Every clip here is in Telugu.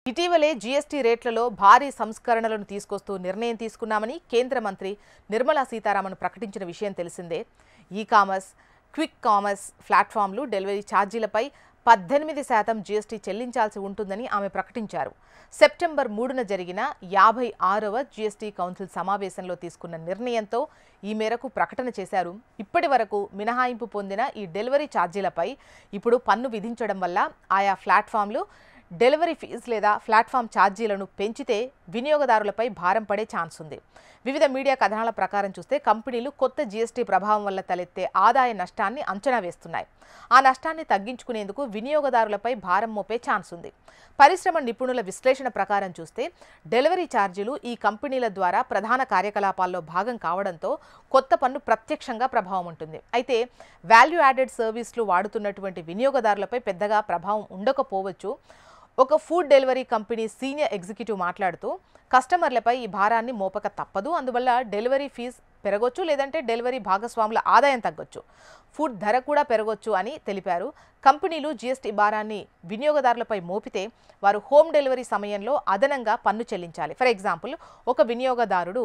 ఇటీవలే జీఎస్టీ రేట్లలో భారీ సంస్కరణలను తీసుకొస్తూ నిర్ణయం తీసుకున్నామని కేంద్ర మంత్రి నిర్మలా సీతారామన్ ప్రకటించిన విషయం తెలిసిందే. ఈ-కామర్స్, క్విక్ కామర్స్ ప్లాట్ఫామ్లు డెలివరీ ఛార్జీలపై 18% జీఎస్టీ చెల్లించాల్సి ఉంటుందని ఆమె ప్రకటించారు. సెప్టెంబర్ 3న జరిగిన 56వ జీఎస్టీ కౌన్సిల్ సమావేశంలో తీసుకున్న నిర్ణయంతో ఈ మేరకు ప్రకటన చేశారు. ఇప్పటి వరకు మినహాయింపు పొందిన ఈ డెలివరీ ఛార్జీలపై ఇప్పుడు పన్ను విధించడం వల్ల ఆయా ప్లాట్ఫామ్లు డెలివరీ ఫీజు లేదా ప్లాట్ఫామ్ ఛార్జీలను పెంచితే వినియోగదారులపై భారం పడే ఛాన్స్ ఉంది. వివిధ మీడియా కథనాల ప్రకారం చూస్తే కంపెనీలు కొత్త జీఎస్టీ ప్రభావం వల్ల తలెత్తే ఆదాయ నష్టాన్ని అంచనా వేస్తున్నాయి. ఆ నష్టాన్ని తగ్గించుకునేందుకు వినియోగదారులపై భారం మోపే ఛాన్స్ ఉంది. పరిశ్రమ నిపుణుల విశ్లేషణ ప్రకారం చూస్తే డెలివరీ ఛార్జీలు ఈ కంపెనీల ద్వారా ప్రధాన కార్యకలాపాల్లో భాగం కావడంతో కొత్త పన్ను ప్రత్యక్షంగా ప్రభావం ఉంటుంది. అయితే వాల్యూ యాడెడ్ సర్వీసులు వాడుతున్నటువంటి వినియోగదారులపై పెద్దగా ప్రభావం ఉండకపోవచ్చు. ఒక food delivery company senior executive మాట్లాడుతూ కస్టమర్లపై ఈ భారాన్ని మోపక తప్పదు. అందువల్ల డెలివరీ ఫీజు పెరగొచ్చు, లేదంటే డెలివరీ భాగస్వాముల ఆదాయం తగ్గొచ్చు, ఫుడ్ ధర కూడా పెరగొచ్చు అని తెలిపారు. కంపెనీలు జీఎస్టీ భారాన్ని వినియోగదారులపై మోపితే వారు హోమ్ డెలివరీ సమయంలో అదనంగా పన్ను చెల్లించాలి. ఫర్ ఎగ్జాంపుల్, ఒక వినియోగదారుడు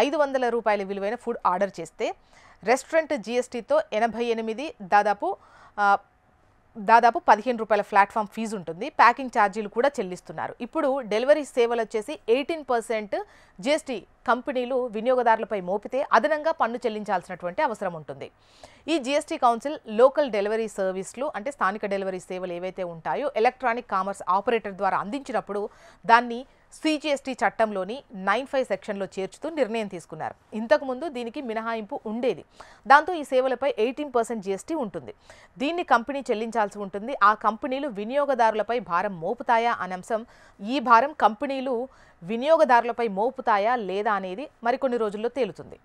500 రూపాయల విలువైన ఫుడ్ ఆర్డర్ చేస్తే రెస్టారెంట్ జీఎస్టీతో 88 దాదాపు 15 రూపాయల ప్లాట్ఫామ్ ఫీజు ఉంటుంది. ప్యాకింగ్ ఛార్జీలు కూడా చెల్లిస్తున్నారు. ఇప్పుడు డెలివరీ సేవలు వచ్చేసి 18% జీఎస్టీ కంపెనీలు వినియోగదారులపై మోపితే అదనంగా పన్ను చెల్లించాల్సినటువంటి అవసరం ఉంటుంది. ఈ జీఎస్టీ కౌన్సిల్ లోకల్ డెలివరీ సర్వీసులు అంటే స్థానిక డెలివరీ సేవలు ఏవైతే ఉంటాయో ఎలక్ట్రానిక్ కామర్స్ ఆపరేటర్ ద్వారా అందించినప్పుడు దాన్ని సిజిఎస్టీ చట్టంలోని 95 సెక్షన్లో చేర్చుతూ నిర్ణయం తీసుకున్నారు. ఇంతకుముందు దీనికి మినహాయింపు ఉండేది. దాంతో ఈ సేవలపై 18% జీఎస్టీ ఉంటుంది. దీన్ని కంపెనీ చెల్లించాల్సి ఉంటుంది. ఆ కంపెనీలు వినియోగదారులపై భారం మోపుతాయా అనే అంశం, ఈ భారం కంపెనీలు వినియోగదారులపై మోపుతాయా లేదా అనేది మరికొన్ని రోజుల్లో తేలుతుంది.